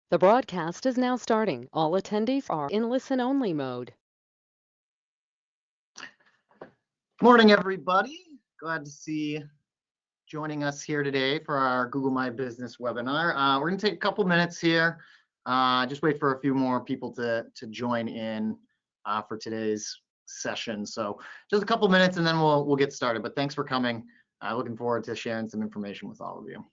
The broadcast is now starting. All attendees are in listen-only mode. Morning, everybody. Glad to see joining us here today for our Google My Business webinar. We're going to take a couple minutes here. Just wait for a few more people to join in for today's session. So just a couple minutes and then we'll get started. But thanks for coming. Looking forward to sharing some information with all of you.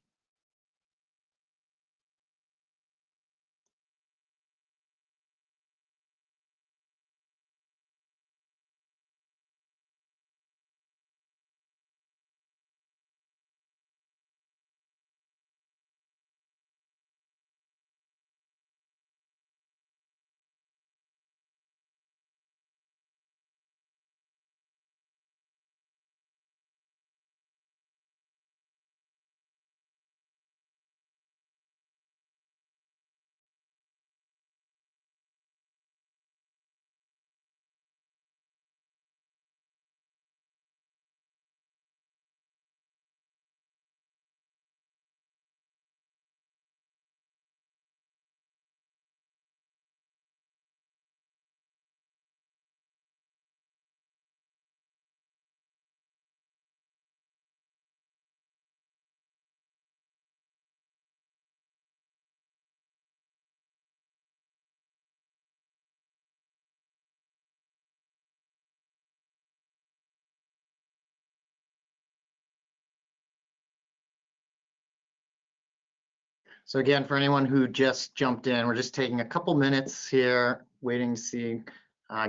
So again, for anyone who just jumped in, we're just taking a couple minutes here, waiting to see,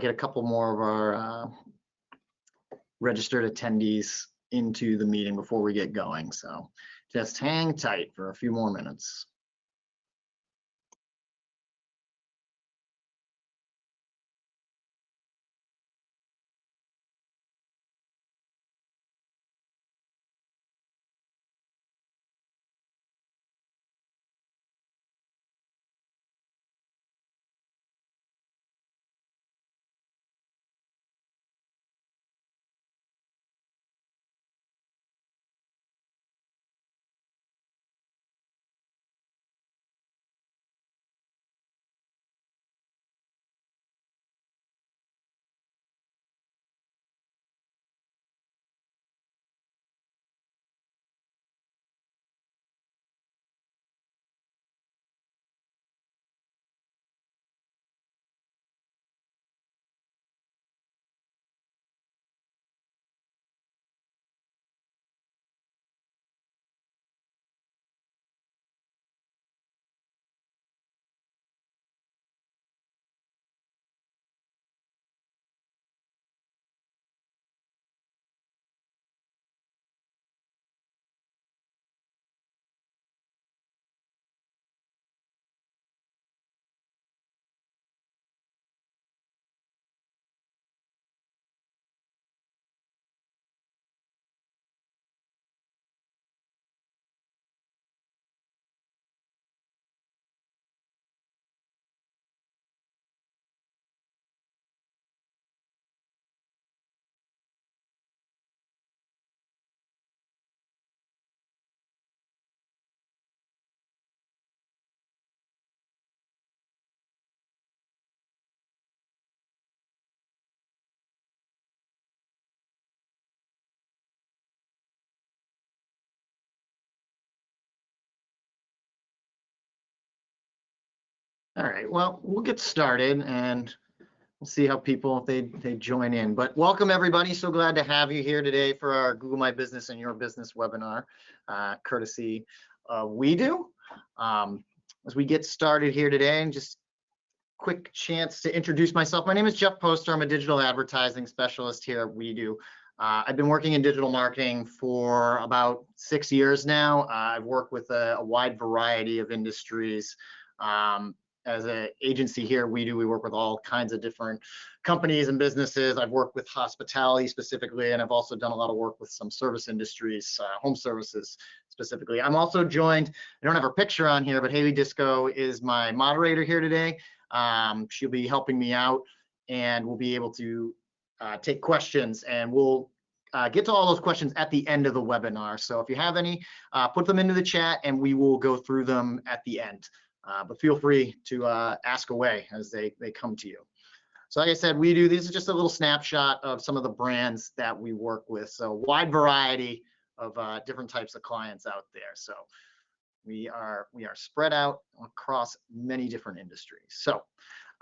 get a couple more of our registered attendees into the meeting before we get going. So just hang tight for a few more minutes. All right, well, we'll get started and we'll see how people, if they join in. But welcome, everybody. So glad to have you here today for our Google My Business and Your Business webinar, courtesy of WeDo. As we get started here today, and just quick chance to introduce myself. My name is Jeff Poster. I'm a digital advertising specialist here at WeDo. I've been working in digital marketing for about 6 years now. I've worked with a wide variety of industries. As an agency here, we work with all kinds of different companies and businesses. I've worked with hospitality specifically, and I've also done a lot of work with some service industries, home services specifically. I'm also joined, I don't have her picture on here, but Haley Disco is my moderator here today. She'll be helping me out and we'll be able to take questions, and we'll get to all those questions at the end of the webinar. So if you have any, put them into the chat and we will go through them at the end. but feel free to ask away as they come to you. So like I said, this is just a little snapshot of some of the brands that we work with. So wide variety of different types of clients out there. So we are spread out across many different industries. So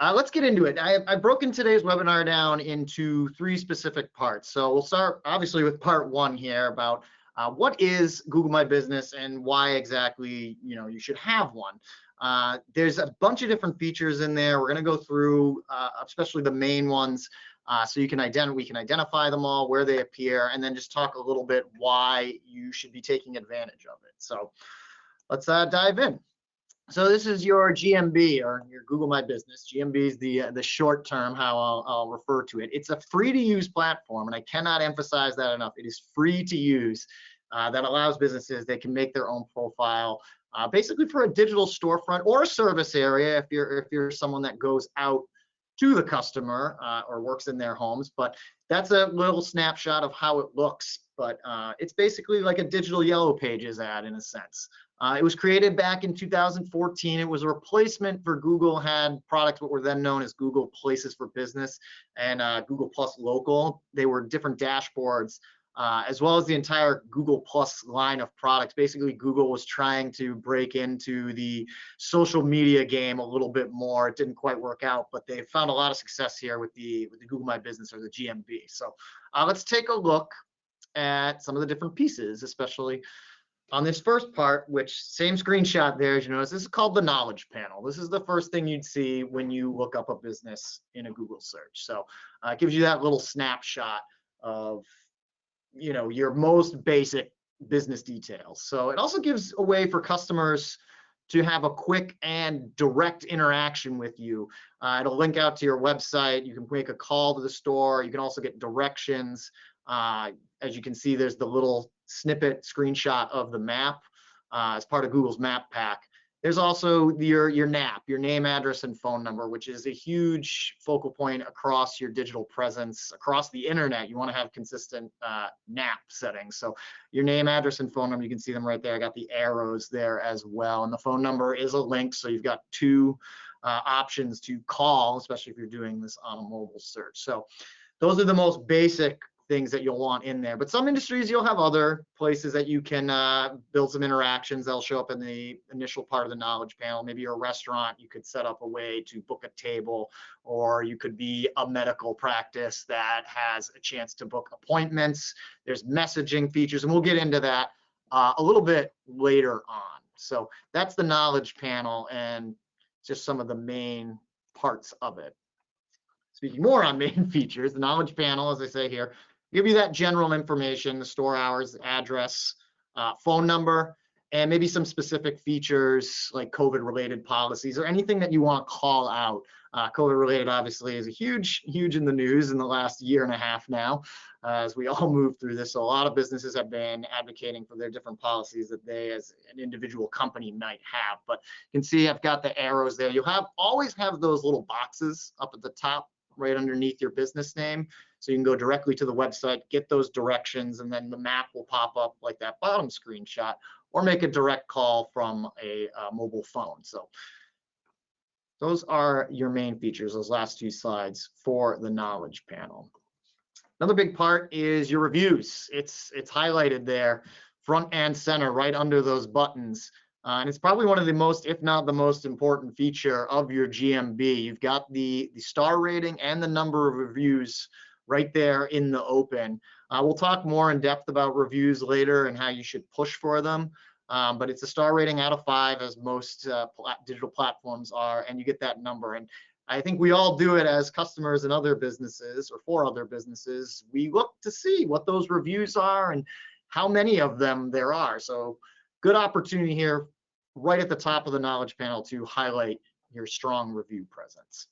let's get into it. I've broken today's webinar down into 3 specific parts. So we'll start obviously with part 1 here about what is Google My Business and why exactly you should have one. There's a bunch of different features in there. We're going to go through especially the main ones so we can identify them all, where they appear, and then just talk a little bit why you should be taking advantage of it. So let's dive in. So this is your GMB, or your Google My Business. GMB is the short term, how I'll refer to it. It's a free to use platform, and I cannot emphasize that enough. It is free to use. That allows businesses, they can make their own profile, basically for a digital storefront or a service area if you're someone that goes out to the customer or works in their homes. But that's a little snapshot of how it looks. But it's basically like a digital Yellow Pages ad in a sense. It was created back in 2014. It was a replacement for Google had products what were then known as Google Places for Business and Google Plus Local. They were different dashboards, as well as the entire Google Plus line of products. Basically, Google was trying to break into the social media game a little bit more. It didn't quite work out, but they found a lot of success here with the Google My Business, or the GMB. So let's take a look at some of the different pieces, especially on this first part, which same screenshot there, as you notice, this is called the knowledge panel. This is the first thing you'd see when you look up a business in a Google search. So it gives you that little snapshot of your most basic business details. So it also gives a way for customers to have a quick and direct interaction with you. It'll link out to your website. You can make a call to the store. You can also get directions. As you can see, there's the little snippet screenshot of the map as part of Google's map pack. There's also your NAP, your name, address, and phone number, which is a huge focal point across your digital presence, across the internet. You want to have consistent NAP settings. So your name, address, and phone number, you can see them right there. I got the arrows there as well. And the phone number is a link, so you've got 2 options to call, especially if you're doing this on a mobile search. So those are the most basic things that you'll want in there. But some industries, you'll have other places that you can build some interactions. They'll show up in the initial part of the knowledge panel. Maybe you're a restaurant, you could set up a way to book a table, or you could be a medical practice that has a chance to book appointments. There's messaging features, and we'll get into that a little bit later on. So that's the knowledge panel and just some of the main parts of it. Speaking more on main features, the knowledge panel, as I say here, give you that general information, the store hours, address, phone number, and maybe some specific features like COVID-related policies or anything that you want to call out. COVID-related obviously is a huge in the news in the last year and a half now, as we all move through this. So a lot of businesses have been advocating for their different policies that they as an individual company might have. But you can see I've got the arrows there. You'll always have those little boxes up at the top right underneath your business name. So you can go directly to the website, get those directions, and then the map will pop up like that bottom screenshot, or make a direct call from a mobile phone. So those are your main features, those last 2 slides for the knowledge panel. Another big part is your reviews. It's highlighted there, front and center, right under those buttons. And it's probably one of the most, if not the most important feature of your GMB. You've got the star rating and the number of reviews right there in the open. We'll talk more in depth about reviews later and how you should push for them. But it's a star rating out of 5, as most digital platforms are, and you get that number. And I think we all do it as customers in other businesses or for other businesses. We look to see what those reviews are and how many of them there are. So good opportunity here right at the top of the knowledge panel to highlight your strong review presence.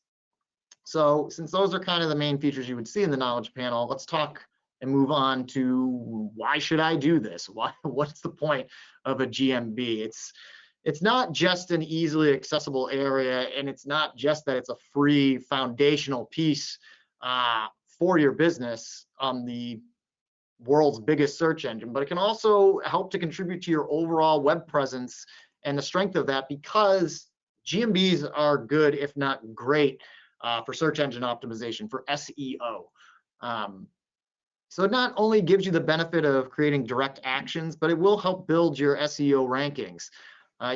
So since those are kind of the main features you would see in the knowledge panel, let's talk and move on to why should I do this? What's the point of a GMB? It's not just an easily accessible area, and it's not just that it's a free foundational piece for your business on the world's biggest search engine, but it can also help to contribute to your overall web presence and the strength of that, because GMBs are good, if not great, for search engine optimization, for SEO. So it not only gives you the benefit of creating direct actions, but it will help build your SEO rankings.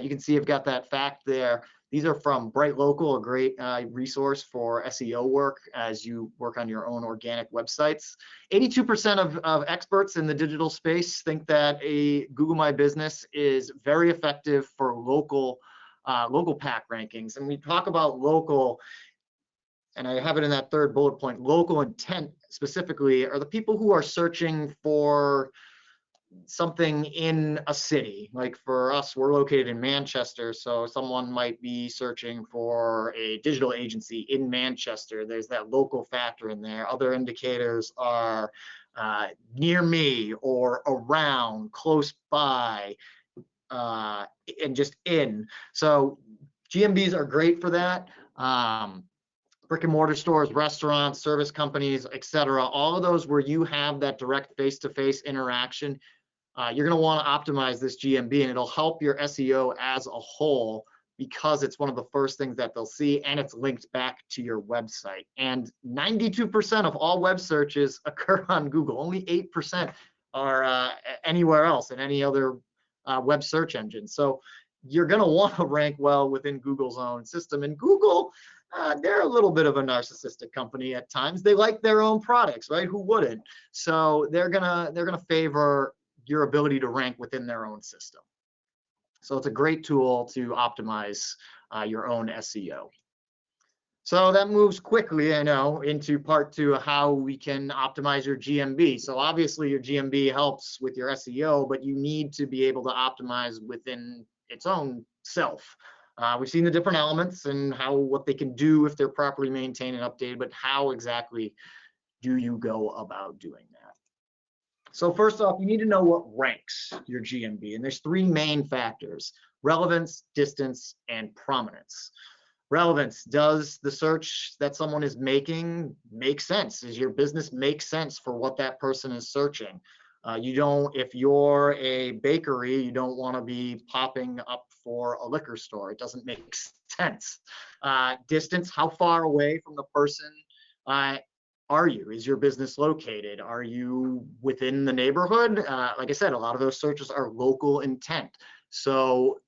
You can see I've got that fact there. These are from Bright Local, a great resource for SEO work as you work on your own organic websites. 82% of experts in the digital space think that a Google My Business is very effective for local pack rankings. And we talk about local, and I have it in that third bullet point, local intent specifically are the people who are searching for something in a city. Like for us, we're located in Manchester, so someone might be searching for a digital agency in Manchester. There's that local factor in there. Other indicators are near me or around, close by, and just in. So GMBs are great for that. Brick and mortar stores, restaurants, service companies, etc. All of those where you have that direct face-to-face interaction, you're going to want to optimize this GMB, and it'll help your SEO as a whole because it's one of the first things that they'll see, and it's linked back to your website. And 92% of all web searches occur on Google. Only 8% are anywhere else in any other web search engine. So you're going to want to rank well within Google's own system. And Google, they're a little bit of a narcissistic company at times. They like their own products, right? Who wouldn't? So they're gonna favor your ability to rank within their own system. So it's a great tool to optimize your own SEO. So that moves quickly, I know, into part two of how we can optimize your GMB. So obviously your GMB helps with your SEO, but you need to be able to optimize within its own self. We've seen the different elements and what they can do if they're properly maintained and updated, but how exactly do you go about doing that? So first off, you need to know what ranks your GMB, and there's three main factors: relevance, distance, and prominence. Relevance: does the search that someone is making make sense? Does your business make sense for what that person is searching? If you're a bakery, you don't want to be popping up for a liquor store. It doesn't make sense. Distance: how far away from the person are you? Is your business located? Are you within the neighborhood? Like I said, a lot of those searches are local intent. So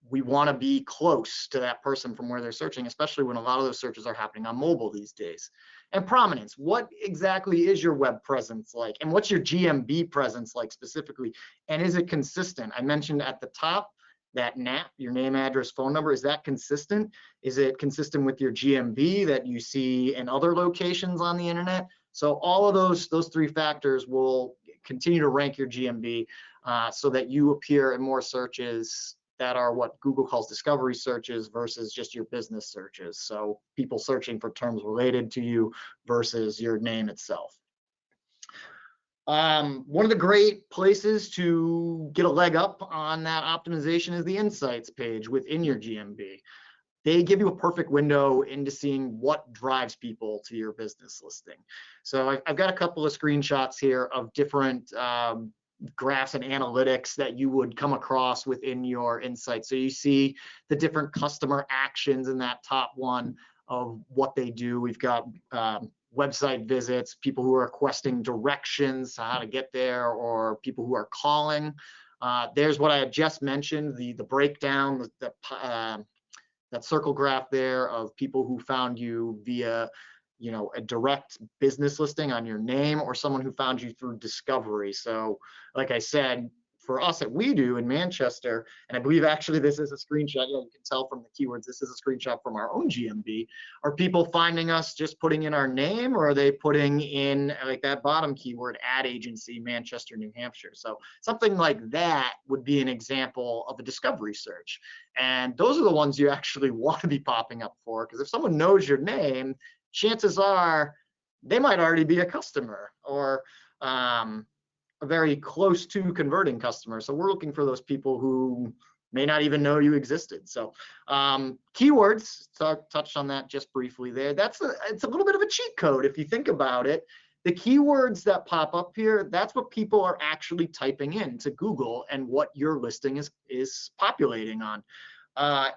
we want to be close to that person from where they're searching, especially when a lot of those searches are happening on mobile these days. And prominence: what exactly is your web presence like? And what's your GMB presence like specifically? And is it consistent? I mentioned at the top that NAP, your name, address, phone number, is that consistent? Is it consistent with your GMB that you see in other locations on the internet? So all of those three factors will continue to rank your GMB so that you appear in more searches that are what Google calls discovery searches versus just your business searches. So people searching for terms related to you versus your name itself. One of the great places to get a leg up on that optimization is the insights page within your GMB. They give you a perfect window into seeing what drives people to your business listing. So I've got a couple of screenshots here of different graphs and analytics that you would come across within your insights. So you see the different customer actions in that top one of what they do. We've got website visits, people who are requesting directions how to get there, or people who are calling. There's what I had just mentioned, the breakdown, that circle graph there of people who found you via a direct business listing on your name, or someone who found you through discovery. So like I said, for us at WeDo in Manchester, and I believe actually this is a screenshot, you can tell from the keywords, this is a screenshot from our own GMB. Are people finding us just putting in our name, or are they putting in like that bottom keyword, ad agency, Manchester, New Hampshire? So something like that would be an example of a discovery search. And those are the ones you actually want to be popping up for, because if someone knows your name, chances are they might already be a customer, or a very close to converting customer. So we're looking for those people who may not even know you existed. So keywords, touched on that just briefly there. It's a little bit of a cheat code if you think about it. The keywords that pop up here, that's what people are actually typing in to Google and what your listing is populating on.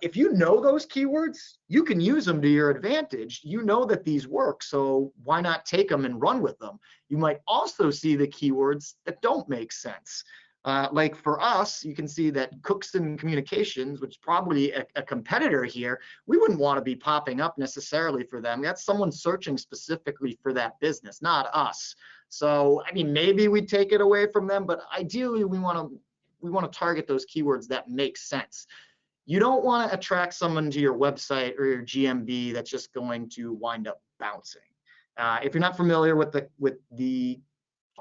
If you know those keywords, you can use them to your advantage. You know that these work, so why not take them and run with them? You might also see the keywords that don't make sense. Like for us, you can see that Cookson Communications, which is probably a competitor here, we wouldn't want to be popping up necessarily for them. That's someone searching specifically for that business, not us. So, I mean, maybe we take it away from them, but ideally we want to target those keywords that make sense. You don't want to attract someone to your website or your GMB that's just going to wind up bouncing. If you're not familiar with the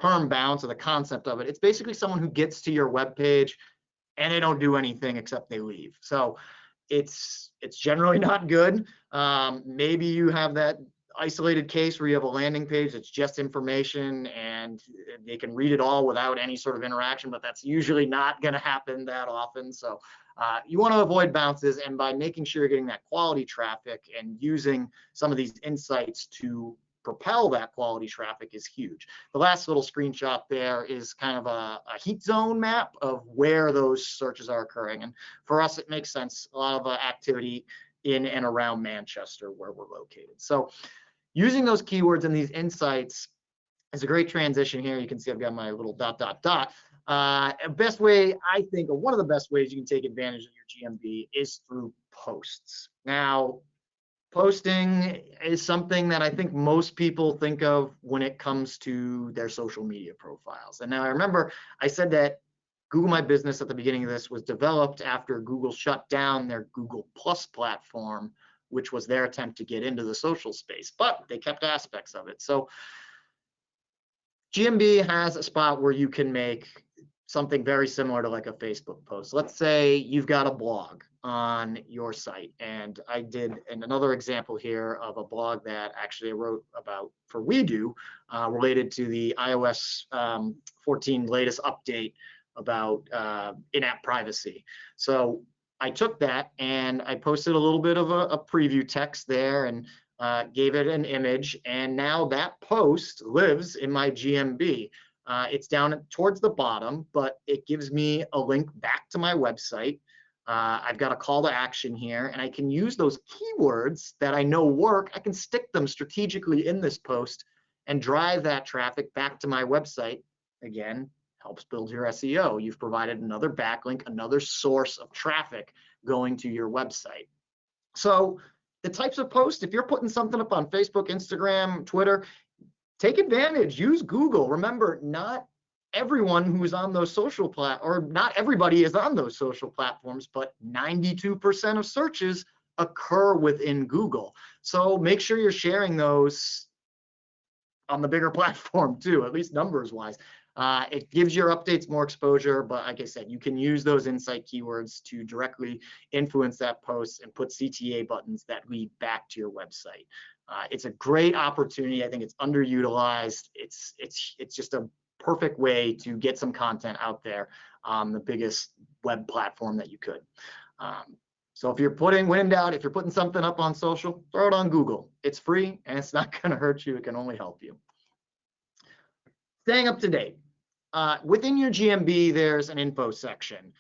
term bounce or the concept of it, it's basically someone who gets to your web page and they don't do anything except they leave. So it's generally not good. Maybe you have that isolated case where you have a landing page that's just information and they can read it all without any sort of interaction, but that's usually not going to happen that often. So you want to avoid bounces, and by making sure you're getting that quality traffic and using some of these insights to propel that quality traffic is huge. The last little screenshot there is kind of a heat zone map of where those searches are occurring. And for us, it makes sense. A lot of activity in and around Manchester where we're located. So using those keywords and these insights is a great transition here. You can see I've got my little ... Best way, I think, or one of the best ways you can take advantage of your GMB is through posts. Now, posting is something that I think most people think of when it comes to their social media profiles. And now I remember I said that Google My Business at the beginning of this was developed after Google shut down their Google Plus platform, which was their attempt to get into the social space, but they kept aspects of it. So GMB has a spot where you can make something very similar to like a Facebook post. Let's say you've got a blog on your site, and I did another example here of a blog that actually I wrote about for WeDo related to the iOS 14 latest update about in-app privacy. So I took that and I posted a little bit of a preview text there and gave it an image, and now that post lives in my GMB. It's down towards the bottom, but it gives me a link back to my website. I've got a call to action here, and I can use those keywords that I know work. I can stick them strategically in this post and drive that traffic back to my website. Again, helps build your SEO. You've provided another backlink, another source of traffic going to your website. So the types of posts, if you're putting something up on Facebook, Instagram, Twitter, take advantage, use Google. Remember, not everyone who's on those social or not everybody is on those social platforms, but 92% of searches occur within Google. So make sure you're sharing those on the bigger platform too, at least numbers wise. It gives your updates more exposure, but like I said, you can use those insight keywords to directly influence that post and put CTA buttons that lead back to your website. It's a great opportunity. I think it's underutilized. It's just a perfect way to get some content out there on the biggest web platform that you could. So if you're when in doubt, if you're putting something up on social, throw it on Google. It's free and it's not going to hurt you. It can only help you. Staying up to date. Within your GMB, there's an info section.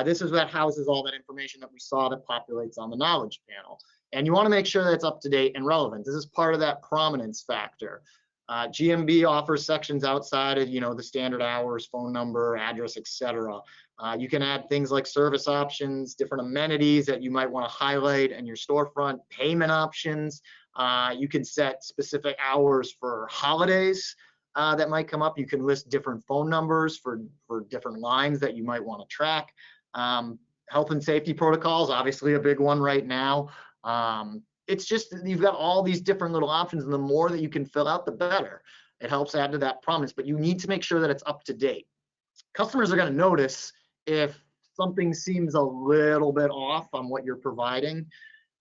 This is what houses all that information that we saw that populates on the knowledge panel. And you want to make sure that it's up to date and relevant. This is part of that prominence factor. GMB offers sections outside of, the standard hours, phone number, address, etc. You can add things like service options, different amenities that you might want to highlight in your storefront, payment options. You can set specific hours for holidays that might come up. You can list different phone numbers for different lines that you might want to track. Health and safety protocols, obviously a big one right now. It's just, you've got all these different little options, and the more that you can fill out, the better. It helps add to that promise, but you need to make sure that it's up to date. Customers are going to notice if something seems a little bit off on what you're providing,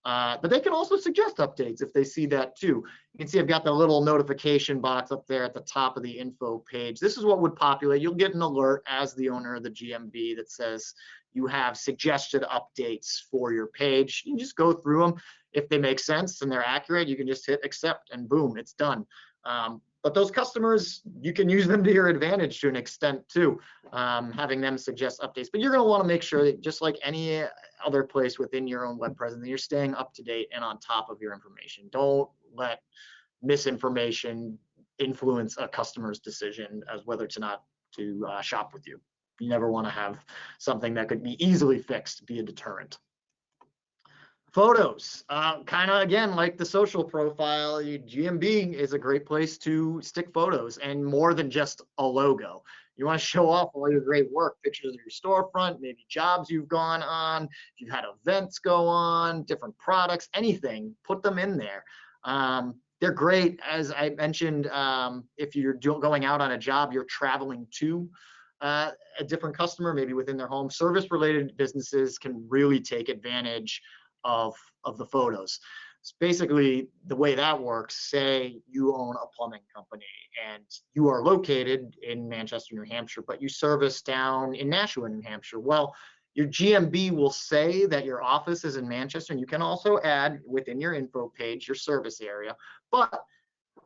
but they can also suggest updates if they see that too. You can see I've got the little notification box up there at the top of the info page. This is what would populate. You'll get an alert as the owner of the GMB that says you have suggested updates for your page. You can just go through them. If they make sense and they're accurate, you can just hit accept and boom, it's done. But those customers, you can use them to your advantage to an extent too, having them suggest updates. But you're going to want to make sure that, just like any other place within your own web presence, and you're staying up to date and on top of your information. Don't let misinformation influence a customer's decision as whether to not to shop with you. You never want to have something that could be easily fixed be a deterrent. Photos, kind of again like the social profile, GMB is a great place to stick photos, and more than just a logo. You want to show off all your great work, pictures of your storefront, maybe jobs you've gone on, if you've had events go on, different products, anything, put them in there. They're great, as I mentioned, if you're going out on a job, you're traveling to a different customer, maybe within their home. Service-related businesses can really take advantage of the photos. It's basically the way that works. Say you own a plumbing company and you are located in Manchester, New Hampshire, but you service down in Nashua, New Hampshire. Well, your GMB will say that your office is in Manchester, and you can also add within your info page your service area. But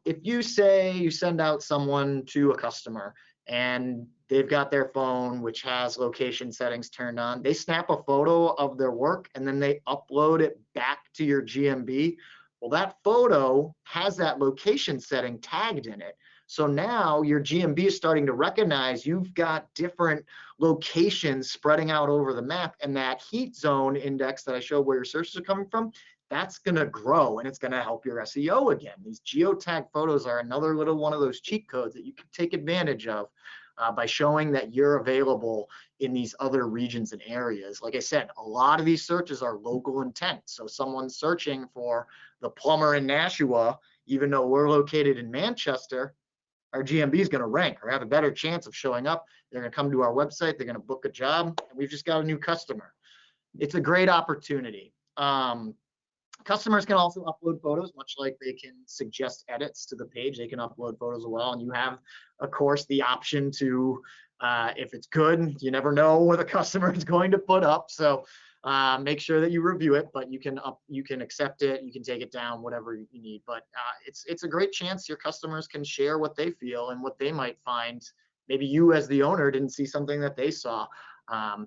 if you say you send out someone to a customer and they've got their phone, which has location settings turned on, they snap a photo of their work and then they upload it back to your GMB. Well, that photo has that location setting tagged in it. So now your GMB is starting to recognize you've got different locations spreading out over the map, and that heat zone index that I showed where your searches are coming from, that's going to grow, and it's going to help your SEO again. These geotag photos are another little one of those cheat codes that you can take advantage of by showing that you're available in these other regions and areas. Like I said, a lot of these searches are local intent. So someone's searching for the plumber in Nashua, even though we're located in Manchester, our GMB is going to rank or have a better chance of showing up. They're going to come to our website, they're going to book a job, and we've just got a new customer. It's a great opportunity. Customers can also upload photos, much like they can suggest edits to the page. They can upload photos as well. And you have, of course, the option to, if it's good, you never know what the customer is going to put up. So make sure that you review it, but you can accept it, you can take it down, whatever you need. But it's a great chance your customers can share what they feel and what they might find. Maybe you as the owner didn't see something that they saw.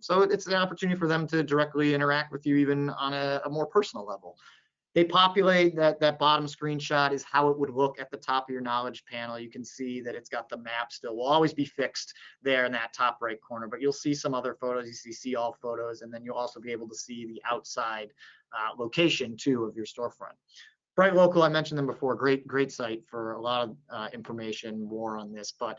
So it's an opportunity for them to directly interact with you, even on a more personal level. They populate that bottom screenshot is how it would look at the top of your knowledge panel. You can see that it's got the map still. Will always be fixed there in that top right corner, but you'll see some other photos. You see all photos, and then you'll also be able to see the outside location too of your storefront. Bright Local, I mentioned them before. Great site for a lot of information more on this, but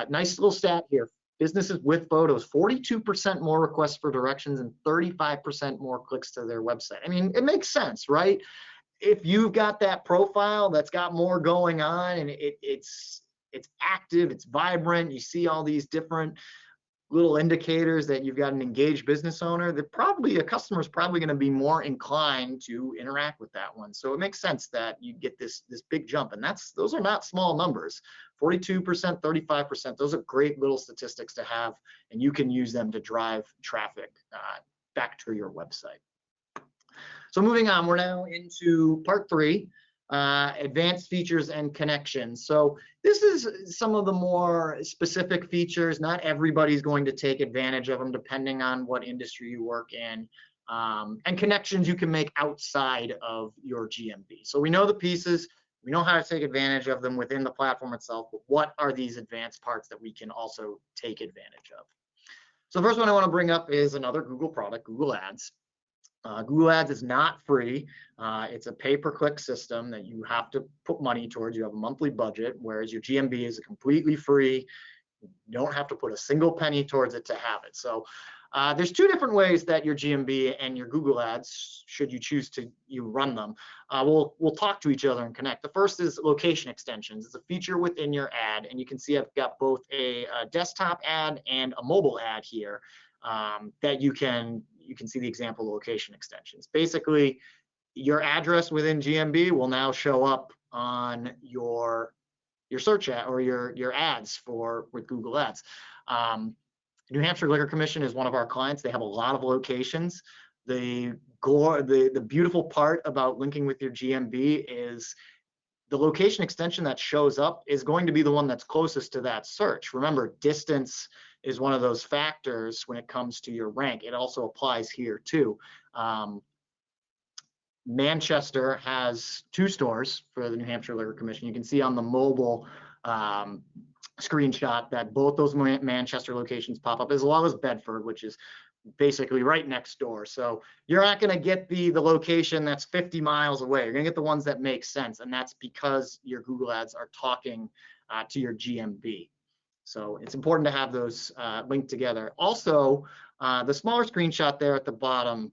nice little stat here. Businesses with photos, 42% more requests for directions and 35% more clicks to their website. I mean, it makes sense, right? If you've got that profile that's got more going on and it's active, it's vibrant, you see all these different little indicators that you've got an engaged business owner, that probably a customer is probably going to be more inclined to interact with that one. So it makes sense that you get this big jump, and those are not small numbers. 42%, 35%, those are great little statistics to have, and you can use them to drive traffic back to your website. So moving on, we're now into part 3, advanced features and connections. So this is some of the more specific features. Not everybody's going to take advantage of them depending on what industry you work in, and connections you can make outside of your GMB. So we know the pieces, we know how to take advantage of them within the platform itself, but what are these advanced parts that we can also take advantage of? So the first one I want to bring up is another Google product, Google Ads. Google Ads is not free. It's a pay-per-click system that you have to put money towards. You have a monthly budget, whereas your GMB is completely free. You don't have to put a single penny towards it to have it. So there's 2 different ways that your GMB and your Google Ads, should you choose to run them, will talk to each other and connect. The first is location extensions. It's a feature within your ad, and you can see I've got both a desktop ad and a mobile ad here that you can see the example location extensions. Basically, your address within GMB will now show up on your search ad or your ads with Google Ads. New Hampshire Liquor Commission is one of our clients. They have a lot of locations. The beautiful part about linking with your GMB is the location extension that shows up is going to be the one that's closest to that search. Remember, distance is one of those factors when it comes to your rank. It also applies here too. Manchester has 2 stores for the New Hampshire Liquor Commission. You can see on the mobile screenshot that both those Manchester locations pop up, as well as Bedford, which is basically right next door. So you're not going to get the location that's 50 miles away. You're going to get the ones that make sense, and that's because your Google ads are talking to your GMB. So it's important to have those linked together. Also, the smaller screenshot there at the bottom,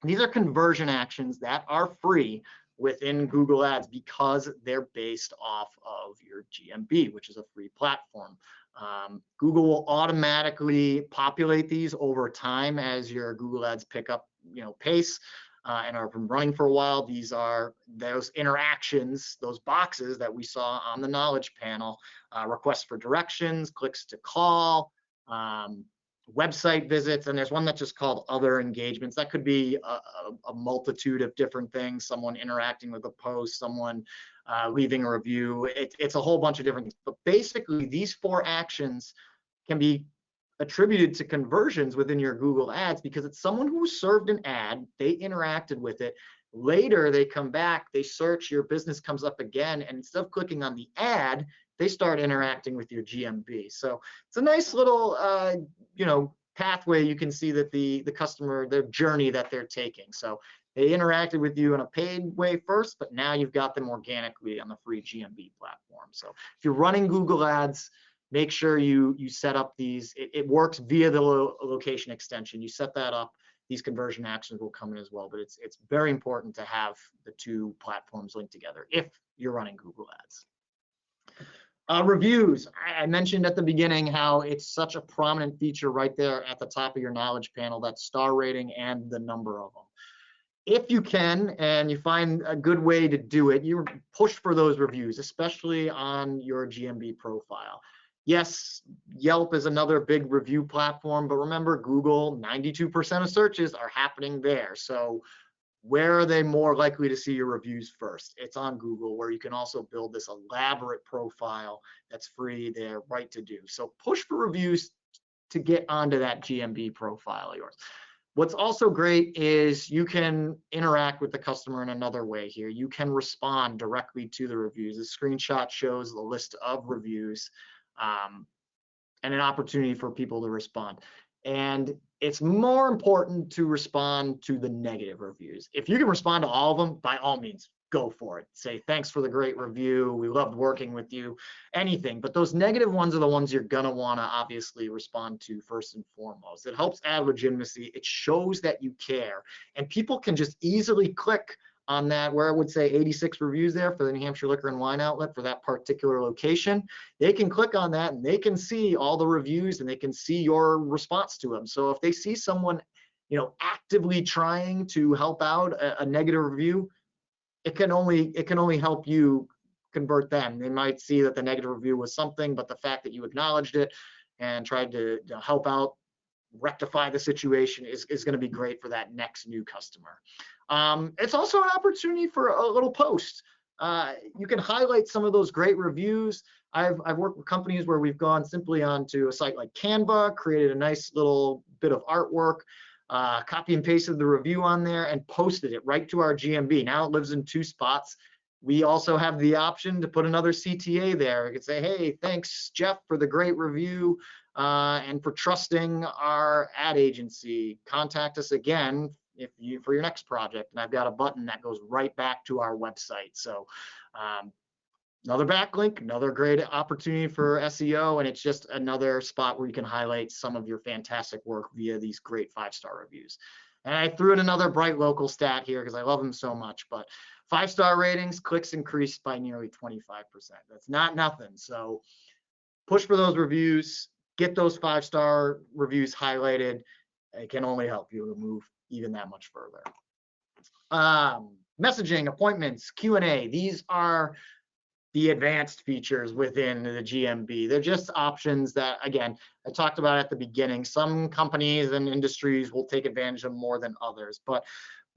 these are conversion actions that are free within Google Ads because they're based off of your GMB, which is a free platform. Google will automatically populate these over time as your Google Ads pick up, pace and are running for a while. These are those interactions, those boxes that we saw on the knowledge panel, requests for directions, clicks to call, website visits, and there's one that's just called other engagements. That could be a multitude of different things, someone interacting with a post, someone leaving a review. It's a whole bunch of different things. But basically, these 4 actions can be attributed to conversions within your Google Ads because it's someone who served an ad, they interacted with it. Later, they come back, they search, your business comes up again, and instead of clicking on the ad, they start interacting with your GMB. So it's a nice little, pathway. You can see that the customer, their journey that they're taking. So they interacted with you in a paid way first, but now you've got them organically on the free GMB platform. So if you're running Google Ads, make sure you set up these. It works via the location extension. You set that up. These conversion actions will come in as well, but it's very important to have the 2 platforms linked together if you're running Google Ads. Reviews. I mentioned at the beginning how it's such a prominent feature right there at the top of your knowledge panel, that star rating and the number of them. If you can, and you find a good way to do it, you push for those reviews, especially on your GMB profile. Yes, Yelp is another big review platform, but remember, Google, 92% of searches are happening there. So where are they more likely to see your reviews first? It's on Google, where you can also build this elaborate profile that's free there, right to do. So push for reviews to get onto that GMB profile of yours. What's also great is you can interact with the customer in another way here. You can respond directly to the reviews. The screenshot shows the list of reviews and an opportunity for people to respond. And it's more important to respond to the negative reviews. If you can respond to all of them, by all means, go for it. Say, thanks for the great review. We loved working with you, anything. But those negative ones are the ones you're going to want to obviously respond to first and foremost. It helps add legitimacy. It shows that you care. And people can just easily click on that, where I would say 86 reviews there for the New Hampshire Liquor and Wine Outlet for that particular location. They can click on that and they can see all the reviews and they can see your response to them. So if they see someone, actively trying to help out a negative review, it can only help you convert them. They might see that the negative review was something, but the fact that you acknowledged it and tried to help out, rectify the situation is going to be great for that next new customer. It's also an opportunity for a little post. You can highlight some of those great reviews. I've worked with companies where we've gone simply onto a site like Canva, created a nice little bit of artwork, copy and pasted the review on there and posted it right to our GMB. Now it lives in 2 spots. We also have the option to put another CTA there. You could say, hey, thanks, Jeff, for the great review and for trusting our ad agency. Contact us again for your next project. And I've got a button that goes right back to our website. So another backlink, another great opportunity for SEO, and it's just another spot where you can highlight some of your fantastic work via these great 5-star reviews. And I threw in another bright local stat here because I love them so much, but 5-star ratings, clicks increased by nearly 25%. That's not nothing. So push for those reviews, get those 5-star reviews highlighted. It can only help you move even that much further. Messaging, appointments, Q&A. These are the advanced features within the GMB. They're just options that, again, I talked about at the beginning. Some companies and industries will take advantage of more than others, but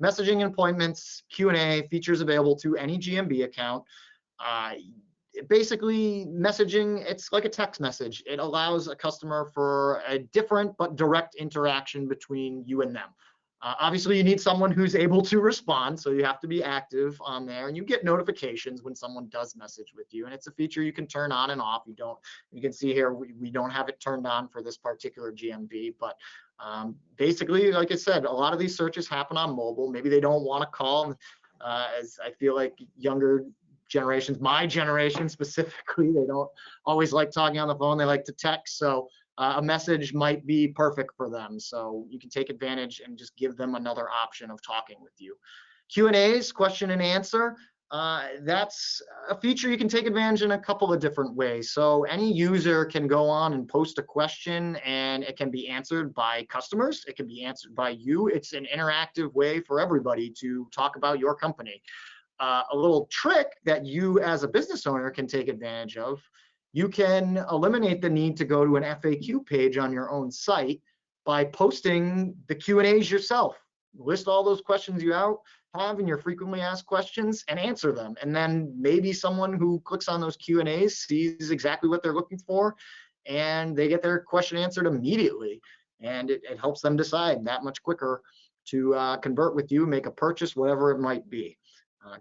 messaging and appointments, Q&A, features available to any GMB account. basically messaging, it's like a text message. It allows a customer for a different but direct interaction between you and them. Obviously, you need someone who's able to respond, so you have to be active on there, and you get notifications when someone does message with you. And it's a feature you can turn on and off. You can see here, we don't have it turned on for this particular GMB, but basically, like I said, a lot of these searches happen on mobile. Maybe they don't want to call, as I feel like younger generations, my generation specifically, they don't always like talking on the phone. They like to text. So a message might be perfect for them. So you can take advantage and just give them another option of talking with you. Q&As, question and answer. That's a feature you can take advantage in a couple of different ways. So any user can go on and post a question, and it can be answered by customers. It can be answered by you. It's an interactive way for everybody to talk about your company. A little trick that you as a business owner can take advantage of, you can eliminate the need to go to an FAQ page on your own site by posting the Q&As yourself. List all those questions you have in your frequently asked questions and answer them. And then maybe someone who clicks on those Q&As sees exactly what they're looking for, and they get their question answered immediately. And it helps them decide that much quicker to convert with you, make a purchase, whatever it might be.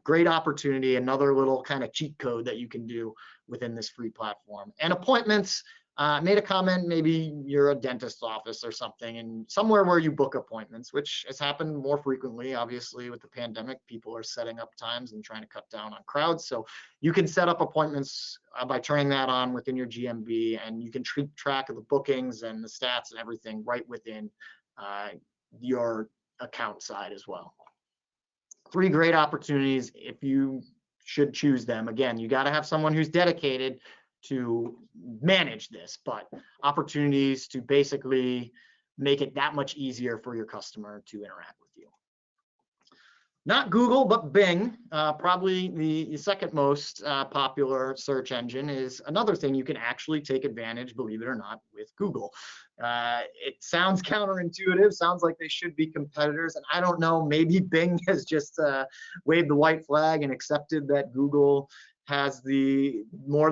Great opportunity, another little kind of cheat code that you can do within this free platform. And appointments, made a comment, maybe you're a dentist's office or something, and somewhere where you book appointments, which has happened more frequently, obviously, with the pandemic. People are setting up times and trying to cut down on crowds. So you can set up appointments by turning that on within your GMB, and you can keep track of the bookings and the stats and everything right within your account side as well. 3 great opportunities if you should choose them. Again, you got to have someone who's dedicated to manage this, but opportunities to basically make it that much easier for your customer to interact with you. Not Google, but Bing, probably the second most popular search engine, is another thing you can actually take advantage, believe it or not, with Google. It sounds counterintuitive, sounds like they should be competitors, and I don't know, maybe Bing has just waved the white flag and accepted that Google has the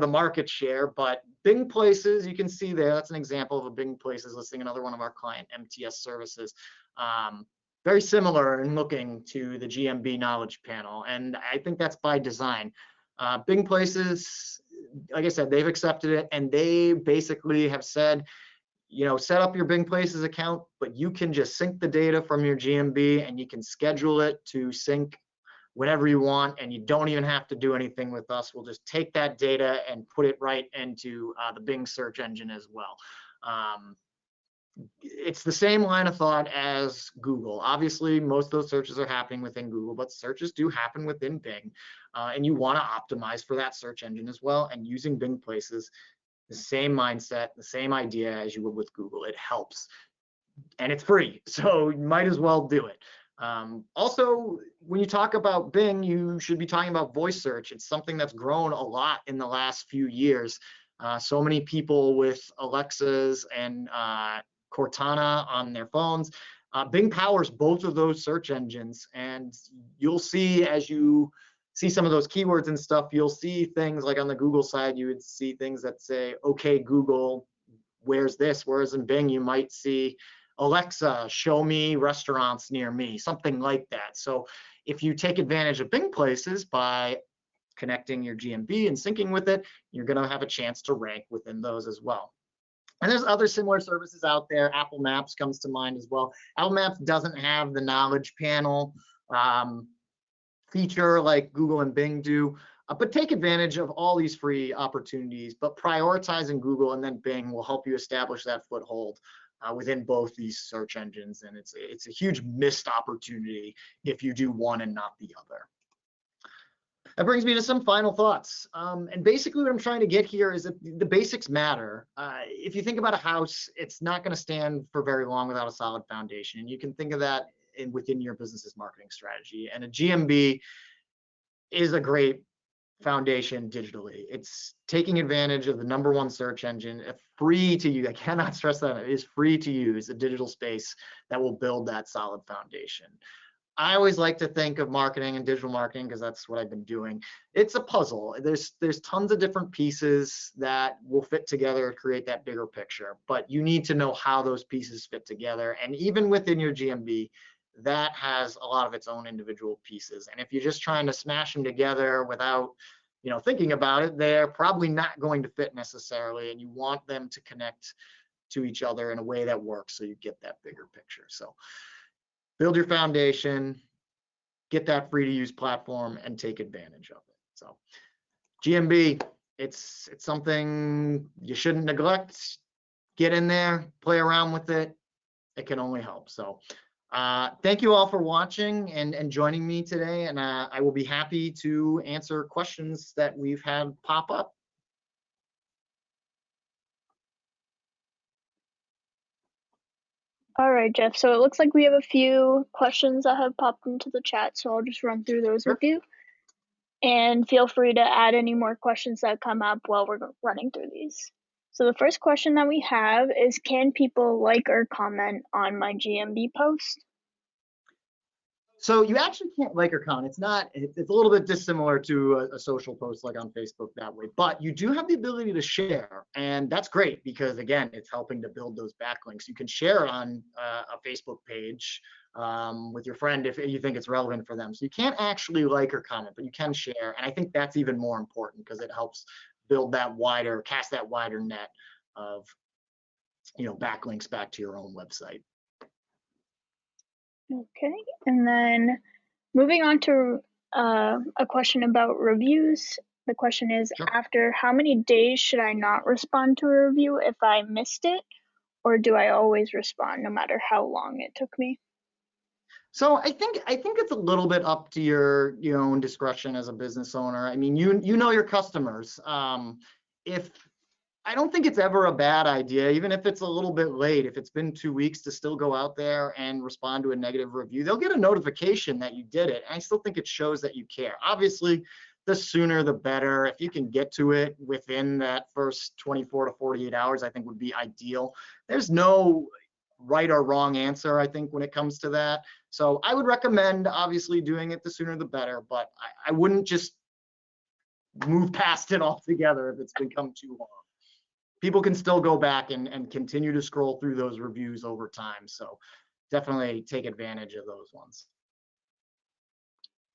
market share. But Bing Places, you can see there, that's an example of a Bing Places listing, another one of our client MTS services. Very similar in looking to the GMB knowledge panel, and I think that's by design. Bing Places, like I said, they've accepted it, and they basically have said, set up your Bing Places account, but you can just sync the data from your GMB, and you can schedule it to sync whenever you want, and you don't even have to do anything with us. We'll just take that data and put it right into the Bing search engine as well. It's the same line of thought as Google. Obviously, most of those searches are happening within Google, but searches do happen within Bing, and you want to optimize for that search engine as well. And using Bing Places, the same mindset, the same idea as you would with Google. It helps, and it's free, so you might as well do it. Also, when you talk about Bing, you should be talking about voice search. It's something that's grown a lot in the last few years. So many people with Alexas and Cortana on their phones. Bing powers both of those search engines, and you'll see, as you see some of those keywords and stuff, you'll see things like on the Google side, you would see things that say, okay, Google, where's this? Whereas in Bing, you might see, Alexa, show me restaurants near me, something like that. So if you take advantage of Bing Places by connecting your GMB and syncing with it, you're going to have a chance to rank within those as well. And there's other similar services out there. Apple Maps comes to mind as well. Apple Maps doesn't have the knowledge panel feature like Google and Bing do, but take advantage of all these free opportunities. But prioritizing Google and then Bing will help you establish that foothold within both these search engines. And it's a huge missed opportunity if you do one and not the other. That brings me to some final thoughts. And basically what I'm trying to get here is that the basics matter. If you think about a house, it's not going to stand for very long without a solid foundation. And you can think of that within your business's marketing strategy. And a GMB is a great foundation digitally. It's taking advantage of the #1 search engine, free to use. I cannot stress that it is free to use, a digital space that will build that solid foundation. I always like to think of marketing and digital marketing because that's what I've been doing. It's a puzzle. There's tons of different pieces that will fit together to create that bigger picture, but you need to know how those pieces fit together. And even within your GMB, that has a lot of its own individual pieces. And if you're just trying to smash them together without, thinking about it, they're probably not going to fit necessarily, and you want them to connect to each other in a way that works so you get that bigger picture. So build your foundation, get that free to use platform, and take advantage of it. So GMB, it's something you shouldn't neglect. Get in there, play around with it. It can only help. So thank you all for watching and joining me today. And I will be happy to answer questions that we've had pop up. All right, Jeff. So it looks like we have a few questions that have popped into the chat, so I'll just run through those with you. And feel free to add any more questions that come up while we're running through these. So the first question that we have is, can people like or comment on my GMB post? So you actually can't like or comment. It's a little bit dissimilar to a social post like on Facebook that way, but you do have the ability to share. And that's great because again, it's helping to build those backlinks. You can share on a Facebook page with your friend if you think it's relevant for them. So you can't actually like or comment, but you can share. And I think that's even more important because it helps build cast that wider net of, backlinks back to your own website. Okay, and then moving on to a question about reviews. The question is, Sure. after how many days should I not respond to a review if I missed it? Or do I always respond no matter how long it took me? So I think it's a little bit up to your own discretion as a business owner. I mean, you know your customers. If I don't think it's ever a bad idea, even if it's a little bit late, if it's been 2 weeks, to still go out there and respond to a negative review. They'll get a notification that you did it. And I still think it shows that you care. Obviously, the sooner the better. If you can get to it within that first 24 to 48 hours, I think would be ideal. There's no right or wrong answer, I think, when it comes to that. So I would recommend obviously doing it the sooner the better, but I wouldn't just move past it altogether if it's become too long. People can still go back and continue to scroll through those reviews over time. So definitely take advantage of those ones.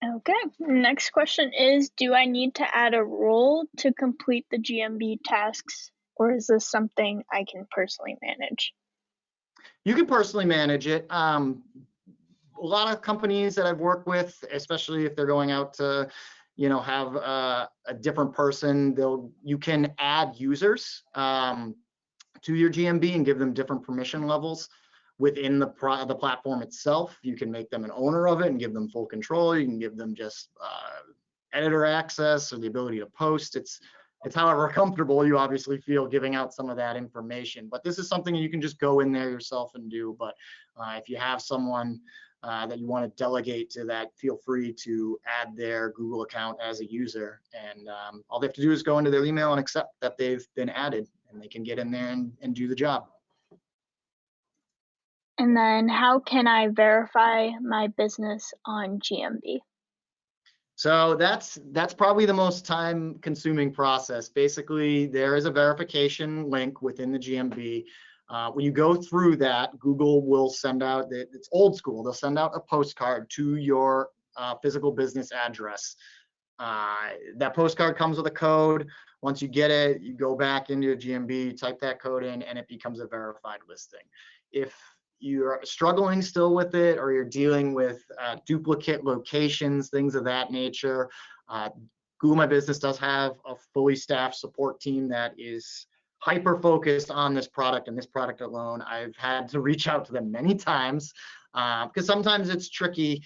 Okay, next question is, do I need to add a role to complete the GMB tasks, or is this something I can personally manage? You can personally manage it. A lot of companies that I've worked with, especially if they're going out to have a different person, you can add users to your GMB and give them different permission levels within the platform itself. You can make them an owner of it and give them full control. You can give them just editor access or the ability to post. It's however comfortable you obviously feel giving out some of that information. But this is something you can just go in there yourself and do. But if you have someone that you want to delegate to that, feel free to add their Google account as a user. And all they have to do is go into their email and accept that they've been added, and they can get in there and do the job. And then how can I verify my business on GMB? So that's probably the most time consuming process. Basically, there is a verification link within the GMB. When you go through that, Google will send out, it's old school, they'll send out a postcard to your physical business address. That postcard comes with a code. Once you get it, you go back into your GMB, type that code in, and it becomes a verified listing. If you're struggling still with it, or you're dealing with duplicate locations, things of that nature, Google My Business does have a fully staffed support team that is hyper focused on this product and this product alone. I've had to reach out to them many times because sometimes it's tricky,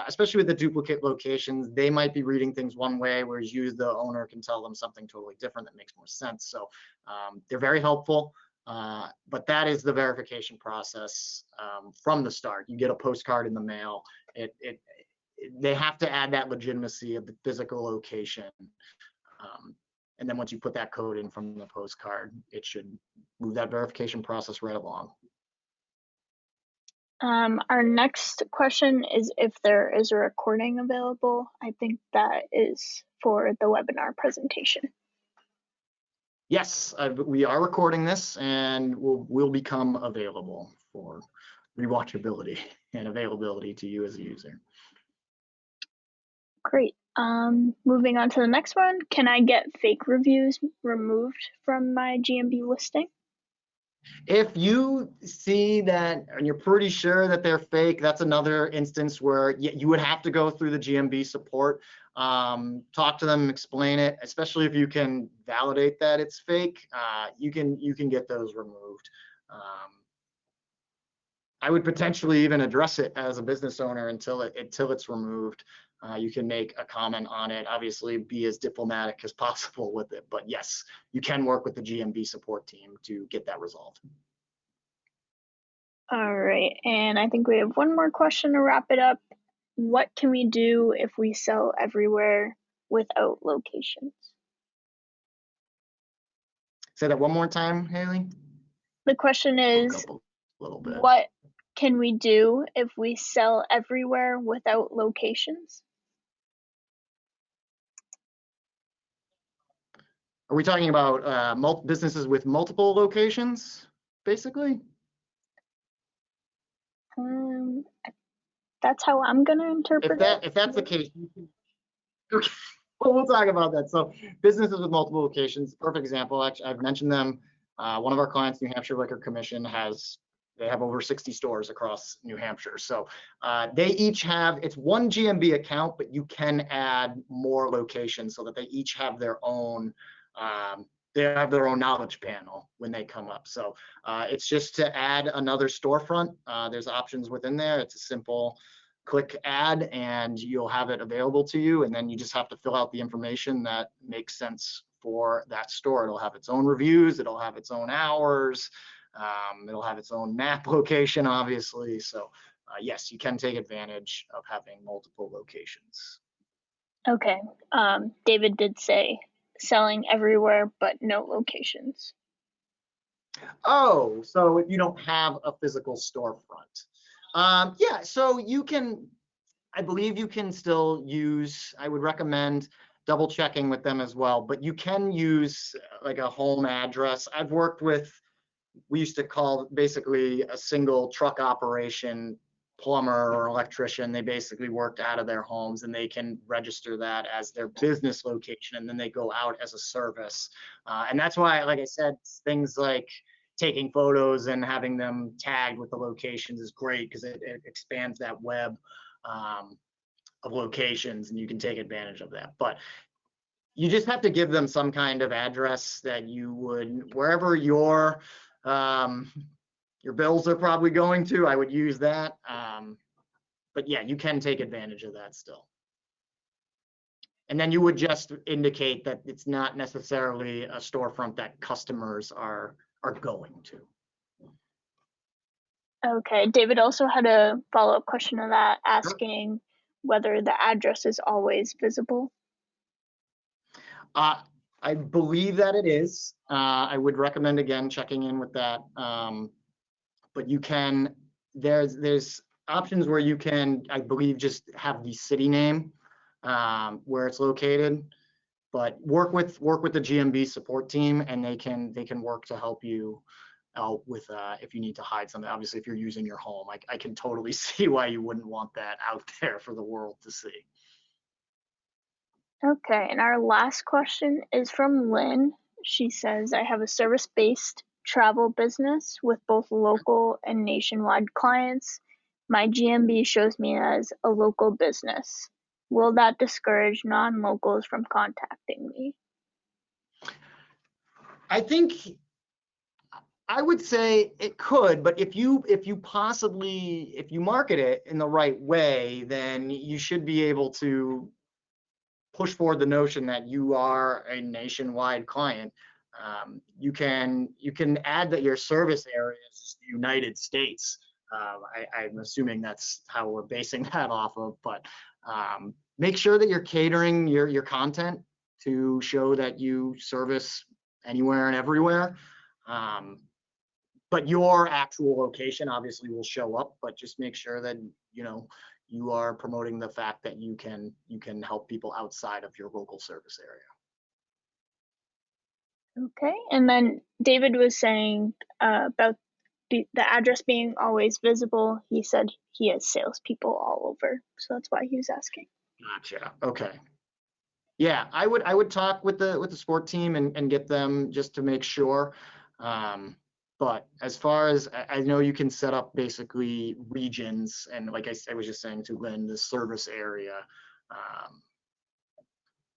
especially with the duplicate locations. They might be reading things one way, whereas you, the owner, can tell them something totally different that makes more sense. So they're very helpful. But that is the verification process from the start. You get a postcard in the mail. They have to add that legitimacy of the physical location. And then once you put that code in from the postcard, it should move that verification process right along. Our next question is if there is a recording available. I think that is for the webinar presentation. Yes, we are recording this and will become available for rewatchability and availability to you as a user. Great. Moving on to the next one. Can I get fake reviews removed from my GMB listing? If you see that and you're pretty sure that they're fake, that's another instance where you would have to go through the GMB support, talk to them, explain it, especially if you can validate that it's fake, you can get those removed. I would potentially even address it as a business owner until it's removed. You can make a comment on it, obviously be as diplomatic as possible with it, but yes, you can work with the GMB support team to get that resolved. All right, and I think we have one more question to wrap it up. What can we do if we sell everywhere without locations? Say that one more time, Haley. The question is, a little bit. what can we do if we sell everywhere without locations? Are we talking about businesses with multiple locations, basically? That's how I'm going to interpret it. If that's the case, okay. Well, we'll talk about that. So businesses with multiple locations, perfect example. Actually, I've mentioned them. One of our clients, New Hampshire Liquor Commission, they have over 60 stores across New Hampshire. So they each have, it's one GMB account, but you can add more locations so that they each have their own knowledge panel when they come up. So it's just to add another storefront. There's options within there. It's a simple click add and you'll have it available to you. And then you just have to fill out the information that makes sense for that store. It'll have its own reviews. It'll have its own hours. It'll have its own map location, obviously. So yes, you can take advantage of having multiple locations. Okay. David did say selling everywhere, but no locations. Oh, so if you don't have a physical storefront. Yeah, so you can, I believe you can still use, I would recommend double checking with them as well, but you can use like a home address. I've worked with, we used to call basically a single truck operation, plumber or electrician. They basically worked out of their homes and they can register that as their business location and then they go out as a service. And that's why, like I said, things like taking photos and having them tagged with the locations is great because it expands that web of locations and you can take advantage of that. But you just have to give them some kind of address that you would, wherever your bills are probably going to, I would use that. But yeah, you can take advantage of that still. And then you would just indicate that it's not necessarily a storefront that customers are going to. Okay. David also had a follow-up question to that, asking whether the address is always visible. I believe that it is. I would recommend again checking in with that. But you can, there's options where you can, I believe, just have the city name where it's located. But work with the GMB support team, and they can work to help you out with if you need to hide something. Obviously, if you're using your home, I can totally see why you wouldn't want that out there for the world to see. Okay, and our last question is from Lynn. She says, I have a service-based travel business with both local and nationwide clients. My GMB shows me as a local business. Will that discourage non-locals from contacting me? I think I would say it could, but if you market it in the right way, then you should be able to push forward the notion that you are a nationwide client. You can add that your service area is the United States. I'm assuming that's how we're basing that off of, but make sure that you're catering your content to show that you service anywhere and everywhere. but your actual location obviously will show up, but just make sure that, you are promoting the fact that you can help people outside of your local service area. Okay, and then David was saying about the address being always visible. He said he has salespeople all over, so that's why he was asking. Gotcha. Okay. Yeah, I would talk with the sport team and get them just to make sure. But as far as I know, you can set up basically regions, and like I was just saying to Lynn, the service area.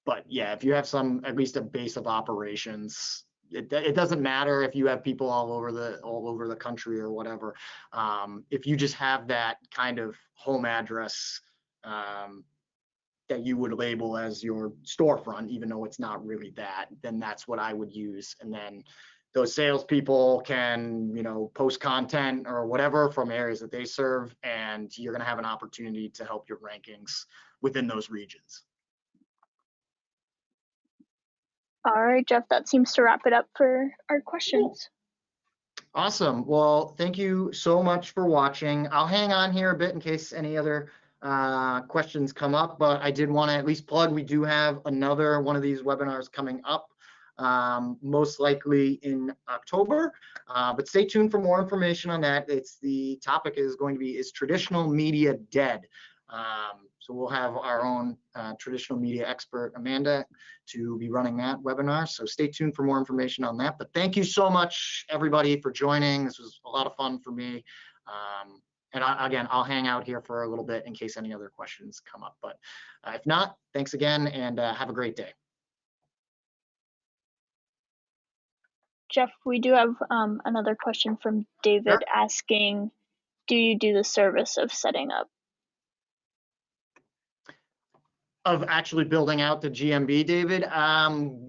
But yeah, if you have at least a base of operations, it doesn't matter if you have people all over the country or whatever. If you just have that kind of home address that you would label as your storefront, even though it's not really that, then that's what I would use. And then those salespeople can, post content or whatever from areas that they serve, and you're going to have an opportunity to help your rankings within those regions. All right, Jeff, that seems to wrap it up for our questions. Awesome. Well, thank you so much for watching. I'll hang on here a bit in case any other questions come up, but I did want to at least plug, we do have another one of these webinars coming up, most likely in October, but stay tuned for more information on that. The topic is going to be, is traditional media dead? So we'll have our own traditional media expert, Amanda, to be running that webinar. So stay tuned for more information on that. But thank you so much, everybody, for joining. This was a lot of fun for me. And again, I'll hang out here for a little bit in case any other questions come up. But if not, thanks again, and have a great day. Jeff, we do have another question from David. Sure. Asking, do you do the service of setting up? Of actually building out the GMB, David,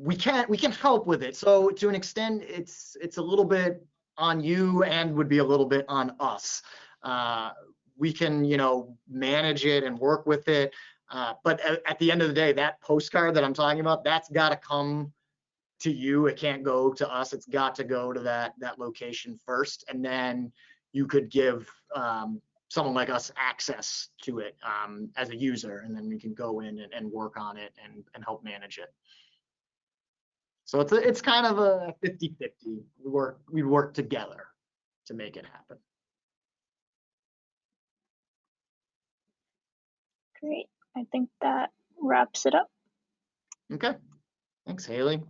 we can help with it. So to an extent, it's a little bit on you and would be a little bit on us. We can, manage it and work with it. But at the end of the day, that postcard that I'm talking about, that's got to come to you. It can't go to us. It's got to go to that location first, and then you could give someone like us access to it as a user, and then we can go in and work on it and help manage it. So it's kind of a 50-50. We work together to make it happen. Great. I think that wraps it up. Okay. Thanks, Haley.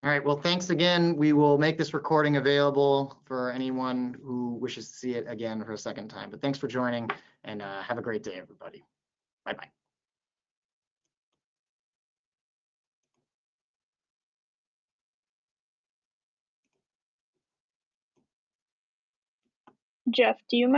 All right, well, thanks again. We will make this recording available for anyone who wishes to see it again for a second time. But thanks for joining, and have a great day, everybody. Bye-bye. Jeff, do you mind?